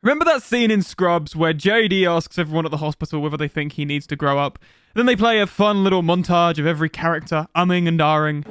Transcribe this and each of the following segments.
Remember that scene in Scrubs where JD asks everyone at the hospital whether they think he needs to grow up? Then they play a fun little montage of every character umming and ahhing.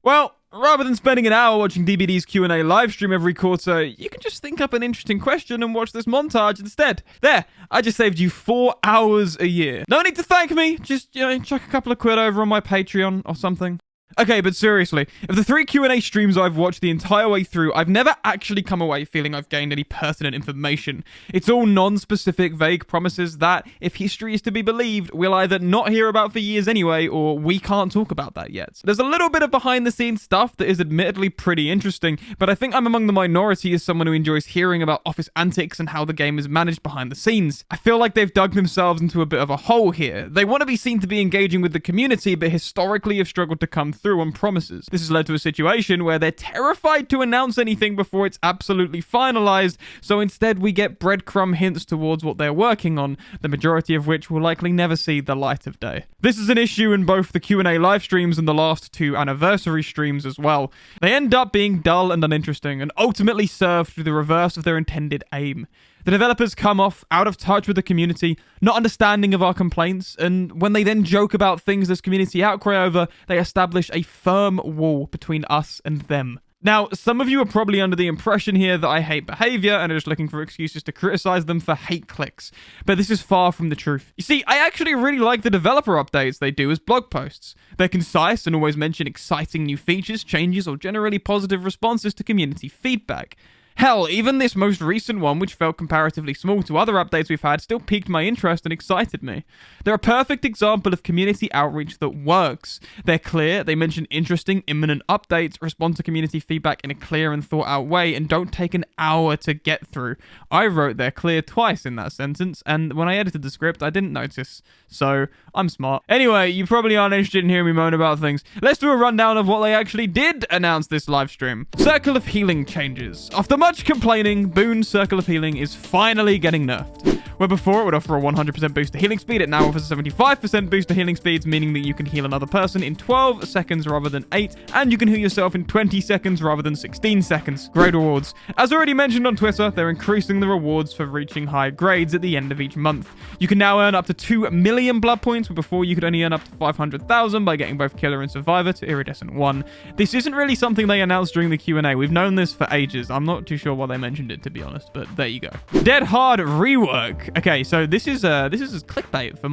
Well, rather than spending an hour watching DBD's Q&A livestream every quarter, you can just think up an interesting question and watch this montage instead. There, I just saved you 4 hours a year. No need to thank me, just, chuck a couple of quid over on my Patreon or something. Okay, but seriously, of the 3 Q&A streams I've watched the entire way through, I've never actually come away feeling I've gained any pertinent information. It's all non-specific, vague promises that, if history is to be believed, we'll either not hear about for years anyway, or we can't talk about that yet. There's a little bit of behind-the-scenes stuff that is admittedly pretty interesting, but I think I'm among the minority as someone who enjoys hearing about office antics and how the game is managed behind the scenes. I feel like they've dug themselves into a bit of a hole here. They want to be seen to be engaging with the community, but historically have struggled to come through on promises. This has led to a situation where they're terrified to announce anything before it's absolutely finalized, so instead we get breadcrumb hints towards what they're working on, the majority of which will likely never see the light of day. This is an issue in both the Q&A live streams and the last 2 anniversary streams as well. They end up being dull and uninteresting, and ultimately serve through the reverse of their intended aim. The developers come off out of touch with the community, not understanding of our complaints, and when they then joke about things there's community outcry over, they establish a firm wall between us and them. Now, some of you are probably under the impression here that I hate behavior and are just looking for excuses to criticize them for hate clicks, but this is far from the truth. You see, I actually really like the developer updates they do as blog posts. They're concise and always mention exciting new features, changes, or generally positive responses to community feedback. Hell, even this most recent one, which felt comparatively small to other updates we've had, still piqued my interest and excited me. They're a perfect example of community outreach that works. They're clear, they mention interesting, imminent updates, respond to community feedback in a clear and thought-out way, and don't take an hour to get through. I wrote they're clear twice in that sentence, and when I edited the script, I didn't notice. So, I'm smart. Anyway, you probably aren't interested in hearing me moan about things. Let's do a rundown of what they actually did announce this live stream. Circle of Healing changes. After much complaining, Boon's Circle of Healing is finally getting nerfed. Where before it would offer a 100% boost to healing speed, it now offers a 75% boost to healing speeds, meaning that you can heal another person in 12 seconds rather than 8, and you can heal yourself in 20 seconds rather than 16 seconds. Great rewards. As already mentioned on Twitter, they're increasing the rewards for reaching high grades at the end of each month. You can now earn up to 2 million blood points, where before you could only earn up to 500,000 by getting both Killer and Survivor to Iridescent 1. This isn't really something they announced during the Q&A. We've known this for ages. I'm not too sure why they mentioned it, to be honest, but there you go. Dead Hard Rework. Okay, so this is clickbait for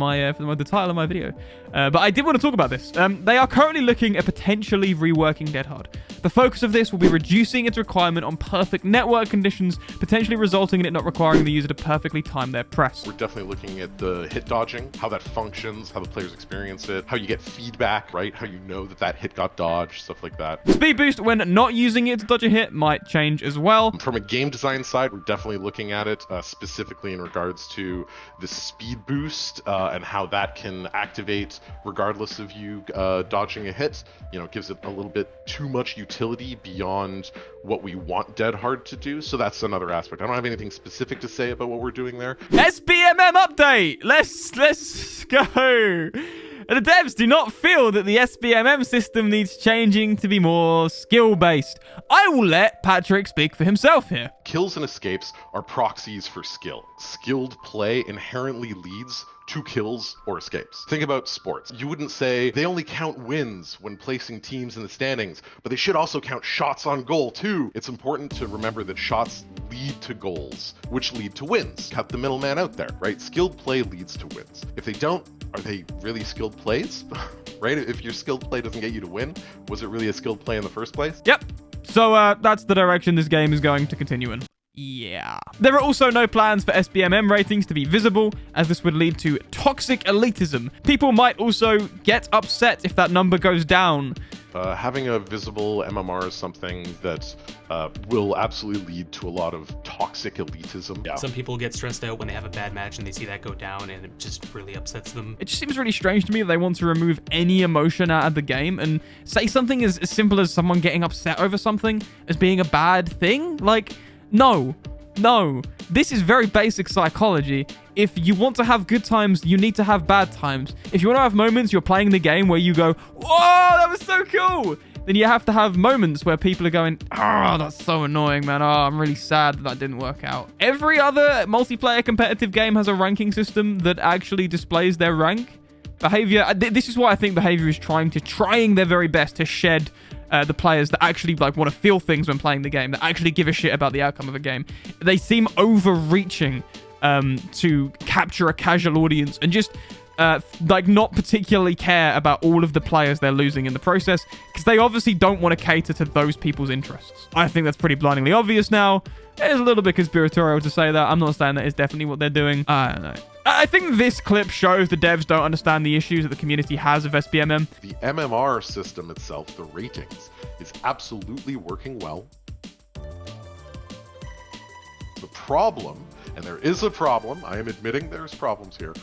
the title of my video, but I did want to talk about this. They are currently looking at potentially reworking Dead Hard. The focus of this will be reducing its requirement on perfect network conditions, potentially resulting in it not requiring the user to perfectly time their press. We're definitely looking at the hit dodging, how that functions, how the players experience it, how you get feedback, right? How you know that hit got dodged, stuff like that. Speed boost when not using it to dodge a hit might change as well. From a game design side, we're definitely looking at it specifically in regards to the speed boost and how that can activate regardless of you dodging a hit. You know, it gives it a little bit too much utility beyond what we want Dead Hard to do. So that's another aspect. I don't have anything specific to say about what we're doing there. SBMM update. Let's go. The devs do not feel that the SBMM system needs changing to be more skill-based. I will let Patrick speak for himself here. Kills and escapes are proxies for skill. Skilled play inherently leads to kills or escapes. Think about sports. You wouldn't say they only count wins when placing teams in the standings, but they should also count shots on goal too. It's important to remember that shots lead to goals, which lead to wins. Cut the middleman out there, right? Skilled play leads to wins. If they don't, are they really skilled plays? Right? If your skilled play doesn't get you to win, was it really a skilled play in the first place? Yep. So that's the direction this game is going to continue in. Yeah. There are also no plans for SBMM ratings to be visible, as this would lead to toxic elitism. People might also get upset if that number goes down. Having a visible MMR is something that will absolutely lead to a lot of toxic elitism. Yeah. Some people get stressed out when they have a bad match and they see that go down, and it just really upsets them. It just seems really strange to me that they want to remove any emotion out of the game and say something as simple as someone getting upset over something as being a bad thing. Like, no. This is very basic psychology. If you want to have good times, you need to have bad times. If you want to have moments you're playing the game where you go, whoa, that was so cool, then you have to have moments where people are going, oh, that's so annoying, man. Oh, I'm really sad that didn't work out. Every other multiplayer competitive game has a ranking system that actually displays their rank. Behavior, this is why I think Behavior is trying their very best to shed the players that actually like want to feel things when playing the game, that actually give a shit about the outcome of a game. They seem overreaching to capture a casual audience and just like not particularly care about all of the players they're losing in the process, because they obviously don't want to cater to those people's interests. I think that's pretty blindingly obvious now. It is a little bit conspiratorial to say that. I'm not saying that is definitely what they're doing. I don't know. I think this clip shows the devs don't understand the issues that the community has of SBMM. The MMR system itself, the ratings, is absolutely working well. The problem, and there is a problem, I am admitting there's problems here,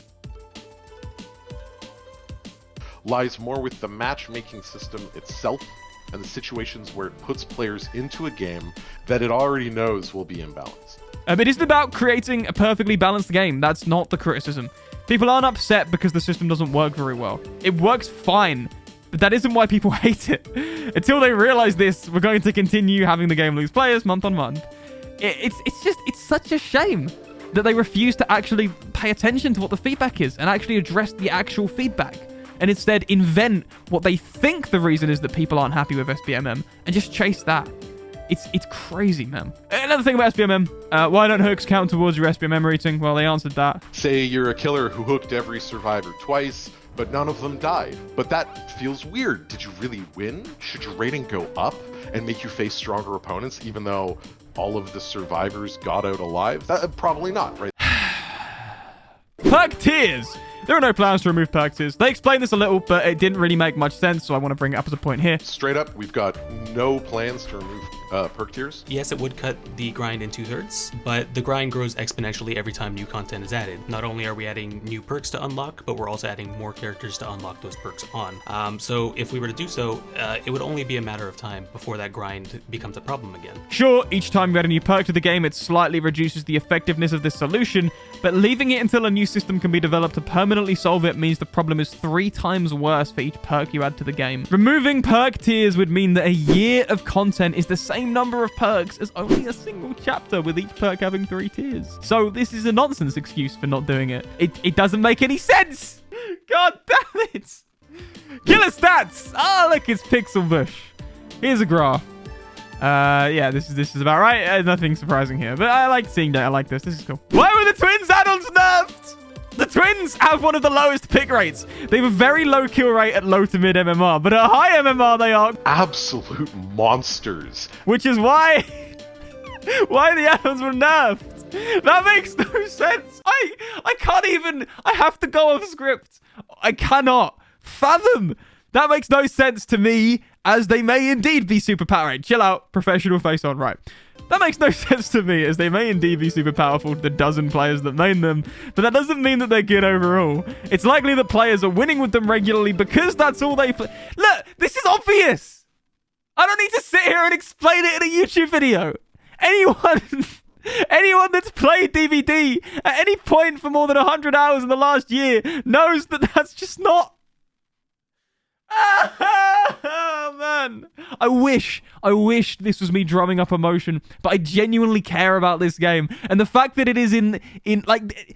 lies more with the matchmaking system itself and the situations where it puts players into a game that it already knows will be imbalanced. It isn't about creating a perfectly balanced game. That's not the criticism. People aren't upset because the system doesn't work very well. It works fine, but that isn't why people hate it. Until they realize this, we're going to continue having the game lose players month on month. It's such a shame that they refuse to actually pay attention to what the feedback is and actually address the actual feedback, and instead invent what they think the reason is that people aren't happy with SBMM and just chase that. It's crazy, man. Another thing about SBMM, why don't hooks count towards your SBMM rating? Well, they answered that. Say you're a killer who hooked every survivor twice, but none of them died. But that feels weird. Did you really win? Should your rating go up and make you face stronger opponents, even though all of the survivors got out alive? Probably not, right? Perk Tiers. There are no plans to remove Perk Tiers. They explained this a little, but it didn't really make much sense, so I want to bring it up as a point here. Straight up, we've got no plans to remove Perk Tiers. Yes, it would cut the grind in 2/3, but the grind grows exponentially every time new content is added. Not only are we adding new perks to unlock, but we're also adding more characters to unlock those perks on. So if we were to do so, it would only be a matter of time before that grind becomes a problem again. Sure, each time you add a new perk to the game, it slightly reduces the effectiveness of this solution, but leaving it until a new system can be developed to permanently solve it means the problem is 3 times worse for each perk you add to the game. Removing Perk Tiers would mean that a year of content is the same number of perks as only a single chapter, with each perk having 3 tiers. So this is a nonsense excuse for not doing it. It doesn't make any sense. God damn it. Killer stats. Oh, look, it's Pixel Bush. Here's a graph. Yeah, this is about right. Nothing surprising here, but I like seeing data like this. This is cool. Why were the twins add-ons nerfed? The twins have one of the lowest pick rates. They have a very low kill rate at low to mid MMR, but at high MMR they are absolute monsters. Which is why the add-ons were nerfed. That makes no sense. I can't even. I have to go off script. I cannot fathom. That makes no sense to me, as they may indeed be super powerful. Right, chill out, professional face on. Right. That makes no sense to me, as they may indeed be super powerful to the dozen players that main them, but that doesn't mean that they're good overall. It's likely that players are winning with them regularly because that's all they play. Look, this is obvious. I don't need to sit here and explain it in a YouTube video. Anyone that's played DBD at any point for more than 100 hours in the last year knows that that's just not... Oh, man. I wish this was me drumming up emotion, but I genuinely care about this game. And the fact that it is in like...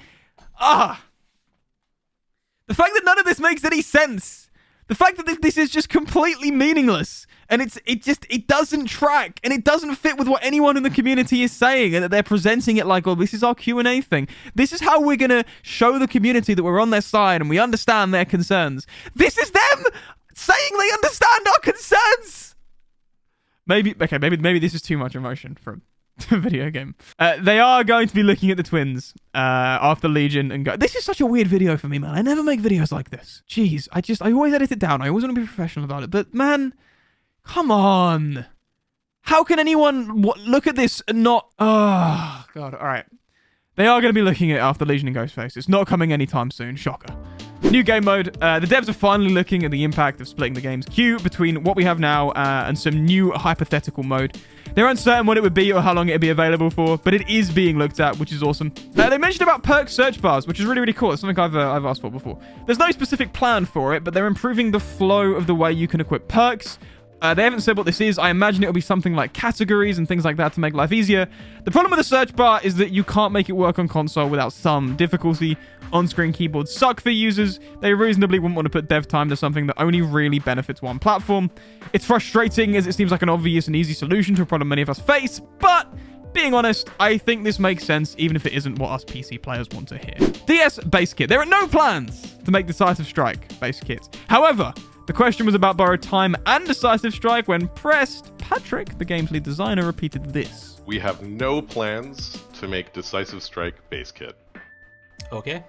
the fact that none of this makes any sense. The fact that this is just completely meaningless. And it doesn't track, and it doesn't fit with what anyone in the community is saying, and that they're presenting it like, oh, this is our Q&A thing. This is how we're going to show the community that we're on their side and we understand their concerns. This is them saying they understand our concerns. Maybe this is too much emotion for a video game. They are going to be looking at the twins after Legion and go. This is such a weird video for me, man. I never make videos like this. Jeez, I always edit it down. I always want to be professional about it. But man, come on. How can anyone look at this and not... Oh, God. All right. They are going to be looking at after Legion and Ghostface. It's not coming anytime soon. Shocker. New game mode. The devs are finally looking at the impact of splitting the game's queue between what we have now and some new hypothetical mode. They're uncertain what it would be or how long it would be available for, but it is being looked at, which is awesome. They mentioned about Perk Searchbars, which is really, really cool. It's something I've asked for before. There's no specific plan for it, but they're improving the flow of the way you can equip perks. They haven't said what this is. I imagine it'll be something like categories and things like that to make life easier. The problem with the search bar is that you can't make it work on console without some difficulty. On-screen keyboards suck for users. They reasonably wouldn't want to put dev time to something that only really benefits one platform. It's frustrating as it seems like an obvious and easy solution to a problem many of us face, but being honest, I think this makes sense even if it isn't what us PC players want to hear. DS Basekit. There are no plans to make Decisive Strike Basekit. However, the question was about borrowed time and Decisive Strike. When pressed, Patrick, the game's lead designer, repeated this. We have no plans to make Decisive Strike base kit. Okay.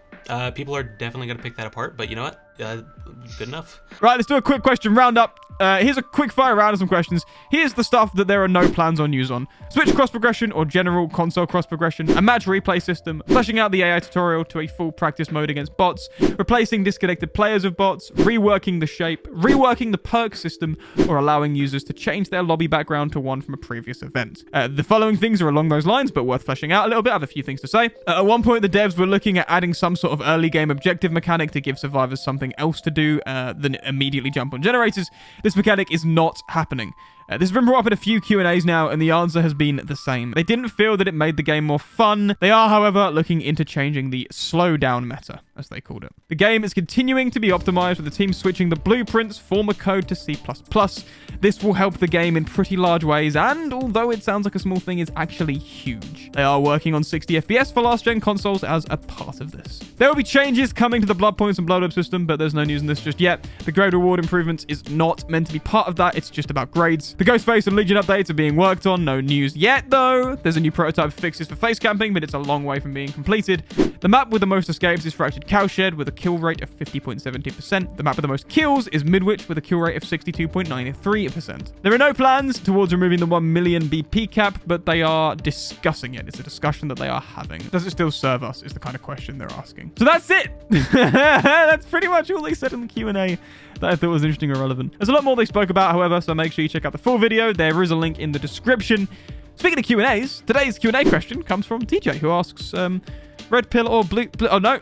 People are definitely going to pick that apart, but you know what? Good enough. Right, let's do a quick question roundup. Here's a quick fire round of some questions. Here's the stuff that there are no plans on use on. Switch cross progression or general console cross progression, a match replay system, fleshing out the AI tutorial to a full practice mode against bots, replacing disconnected players with bots, reworking the shape, reworking the perk system, or allowing users to change their lobby background to one from a previous event. The following things are along those lines, but worth fleshing out a little bit. I have a few things to say. At one point, the devs were looking at adding some sort of early game objective mechanic to give survivors something else to do than immediately jump on generators. This mechanic is not happening. This has been brought up in a few Q&As now, and the answer has been the same. They didn't feel that it made the game more fun. They are, however, looking into changing the slowdown meta, as they called it. The game is continuing to be optimized, with the team switching the blueprints former code to C++. This will help the game in pretty large ways, and although it sounds like a small thing, is actually huge. They are working on 60 FPS for last-gen consoles as a part of this. There will be changes coming to the blood points and blood up system, but there's no news in this just yet. The grade reward improvements is not meant to be part of that. It's just about grades. The Ghostface and Legion updates are being worked on. No news yet, though. There's a new prototype fixes for face camping, but it's a long way from being completed. The map with the most escapes is Fractured Cowshed with a kill rate of 50.70%. The map with the most kills is Midwich with a kill rate of 62.93%. There are no plans towards removing the 1 million BP cap, but they are discussing it. It's a discussion that they are having. Does it still serve us is the kind of question they're asking. So that's it. That's pretty much all they said in the Q&A that I thought was interesting or relevant. There's a lot more they spoke about, however, so make sure you check out the full video. There is a link in the description. Speaking of Q&As, today's Q&A question comes from TJ, who asks, red pill or blue... Oh, no.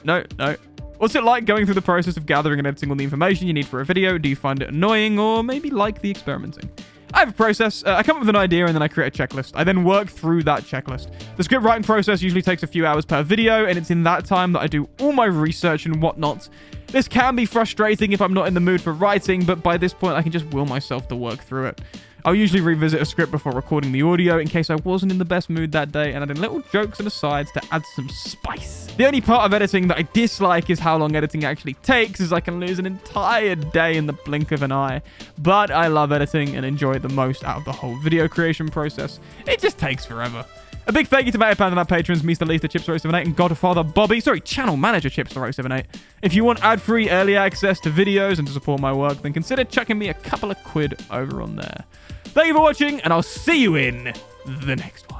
What's it like going through the process of gathering and editing all the information you need for a video? Do you find it annoying or maybe like the experimenting? I have a process. I come up with an idea and then I create a checklist. I then work through that checklist. The script writing process usually takes a few hours per video, and it's in that time that I do all my research and whatnot. This can be frustrating if I'm not in the mood for writing, but by this point I can just will myself to work through it. I'll usually revisit a script before recording the audio in case I wasn't in the best mood that day, and add in little jokes and asides to add some spice. The only part of editing that I dislike is how long editing actually takes, as I can lose an entire day in the blink of an eye. But I love editing and enjoy the most out of the whole video creation process. It just takes forever. A big thank you to Mayor Panda and our patrons, Mr. Lisa, Chips78, and Godfather Bobby. Channel manager Chips78. If you want ad-free early access to videos and to support my work, then consider chucking me a couple of quid over on there. Thank you for watching, and I'll see you in the next one.